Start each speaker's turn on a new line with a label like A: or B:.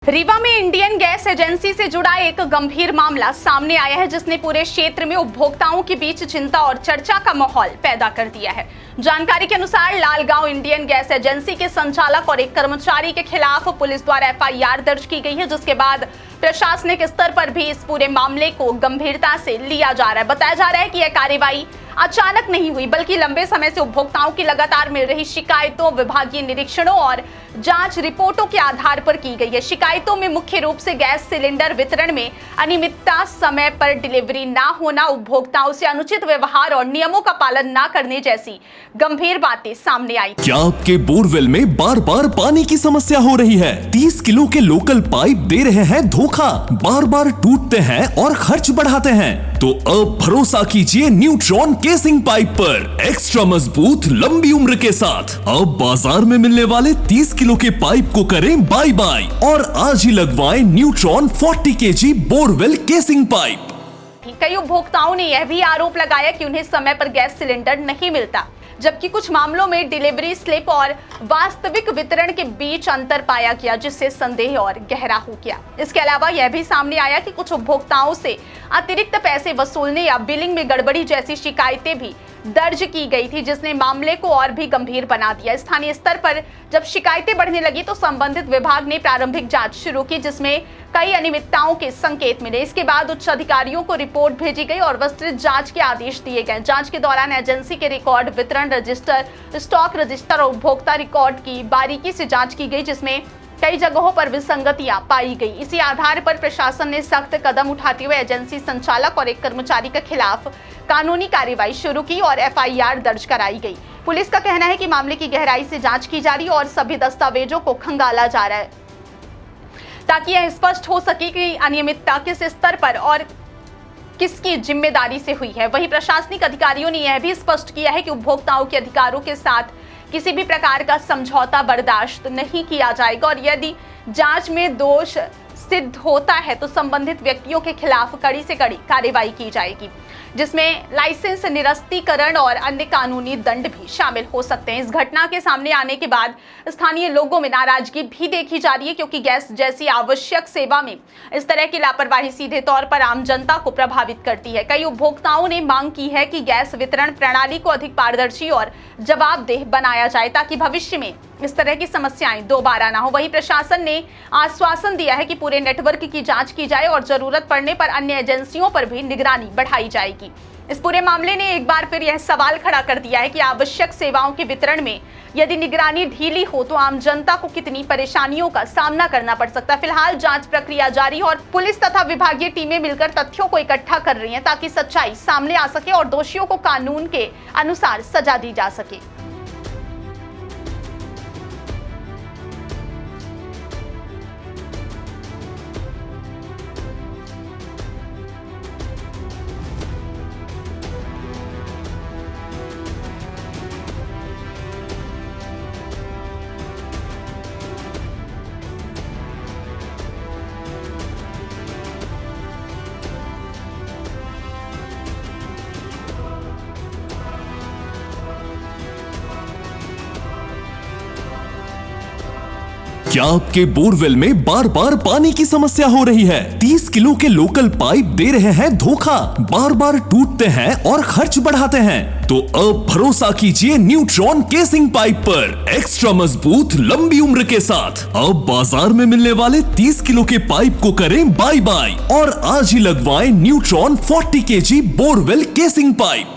A: रीवा में Indian gas agency से जुड़ा एक गंभीर मामला सामने आया है, जिसने पूरे क्षेत्र में उपभोक्ताओं के बीच चिंता और चर्चा का माहौल पैदा कर दिया है। जानकारी के अनुसार लालगांव इंडियन गैस एजेंसी के संचालक और एक कर्मचारी के खिलाफ पुलिस द्वारा एफआईआर दर्ज की गई है, जिसके बाद प्रशासनिक स्तर पर भी इस पूरे मामले को गंभीरता से लिया जा रहा है। बताया जा रहा है कि यह कार्रवाई अचानक नहीं हुई, बल्कि लंबे समय से उपभोक्ताओं की लगातार मिल रही शिकायतों, विभागीय निरीक्षणों और जांच रिपोर्टों के आधार पर की गई है। शिकायतों में मुख्य रूप से गैस सिलेंडर वितरण में अनियमितता, समय पर डिलीवरी ना होना, उपभोक्ताओं से अनुचित व्यवहार और नियमों का पालन न करने जैसी गंभीर बातें सामने आई।
B: क्या आपके बोरवेल में बार बार पानी की समस्या हो रही है? 30 किलो के लोकल पाइप दे रहे हैं धोखा, बार बार टूटते हैं और खर्च बढ़ाते हैं? तो अब भरोसा कीजिए न्यूट्रॉन केसिंग पाइप पर, एक्स्ट्रा मजबूत, लंबी उम्र के साथ। अब बाजार में मिलने वाले 30 किलो के पाइप को करें बाय बाय और आज ही लगवाएं neutron 40 kg borewell casing pipe.
A: कई उपभोक्ताओं ने यह भी आरोप लगाया कि उन्हें समय पर गैस सिलेंडर नहीं मिलता, जबकि कुछ मामलों में डिलीवरी स्लिप और वास्तविक वितरण के बीच अंतर पाया गया, जिससे संदेह और गहरा हो गया। इसके अलावा यह भी सामने आया कि कुछ उपभोक्ताओं से अतिरिक्त पैसे वसूलने या बिलिंग में गड़बड़ी जैसी शिकायतें भी दर्ज की गई थी, जिसने मामले को और भी गंभीर बना दिया। स्थानीय स्तर पर जब शिकायतें बढ़ने लगी तो संबंधित विभाग ने प्रारंभिक जांच शुरू की, जिसमें कई अनियमितताओं के संकेत मिले। इसके बाद उच्च अधिकारियों को रिपोर्ट भेजी गई और विस्तृत जांच के आदेश दिए गए। जांच के दौरान एजेंसी के रिकॉर्ड, वितरण रजिस्टर, स्टॉक रजिस्टर और उपभोक्ता रिकॉर्ड की बारीकी से जांच की गई, जिसमें कई जगहों पर विसंगतियां पाई गई। इसी आधार पर प्रशासन ने सख्त कदम उठाते हुए एजेंसी संचालक और एक कर्मचारी के खिलाफ कानूनी कार्रवाई शुरू की और एफआईआर दर्ज कराई गई। पुलिस का कहना है कि मामले की गहराई से जांच की जा रही है और सभी दस्तावेजों को खंगाला जा रहा है, ताकि यह स्पष्ट हो सके कि अनियमितता किस स्तर पर और किसकी जिम्मेदारी से हुई है। वहीं प्रशासनिक अधिकारियों ने यह भी स्पष्ट किया है कि उपभोक्ताओं के अधिकारों के साथ किसी भी प्रकार का समझौता बर्दाश्त नहीं किया जाएगा और यदि जांच में दोष सिद्ध होता है तो संबंधित व्यक्तियों के खिलाफ कड़ी से कड़ी कार्रवाई की जाएगी, जिसमें लाइसेंस निरस्तीकरण और अन्य कानूनी दंड भी शामिल हो सकते हैं। इस घटना के सामने आने के बाद स्थानीय लोगों में नाराजगी भी देखी जा रही है, क्योंकि गैस जैसी आवश्यक सेवा में इस तरह की लापरवाही सीधे तौर पर आम जनता को प्रभावित करती है। कई उपभोक्ताओं ने मांग की है कि गैस वितरण प्रणाली को अधिक पारदर्शी और जवाबदेह बनाया जाए, ताकि भविष्य में इस तरह की समस्याएं दोबारा ना हो। वहीं प्रशासन ने आश्वासन दिया है कि पूरे नेटवर्क की जांच की जाए और जरूरत पड़ने पर अन्य एजेंसियों पर भी निगरानी बढ़ाई जाएगी। इस पूरे मामले ने एक बार फिर यह सवाल खड़ा कर दिया है कि आवश्यक सेवाओं के वितरण में यदि निगरानी ढीली हो तो आम जनता को कितनी परेशानियों का सामना करना पड़ सकता है। फिलहाल जांच प्रक्रिया जारी है और पुलिस तथा विभागीय टीमें मिलकर तथ्यों को इकट्ठा कर रही हैं, ताकि सच्चाई सामने आ सके और दोषियों को कानून के अनुसार सजा दी जा सके।
B: क्या आपके बोरवेल में बार बार पानी की समस्या हो रही है? 30 किलो के लोकल पाइप दे रहे हैं धोखा, बार बार टूटते हैं और खर्च बढ़ाते हैं? तो अब भरोसा कीजिए न्यूट्रॉन केसिंग पाइप पर, एक्स्ट्रा मजबूत, लंबी उम्र के साथ। अब बाजार में मिलने वाले 30 किलो के पाइप को करें बाय बाय और आज ही लगवाएं neutron 40 kg borewell casing pipe.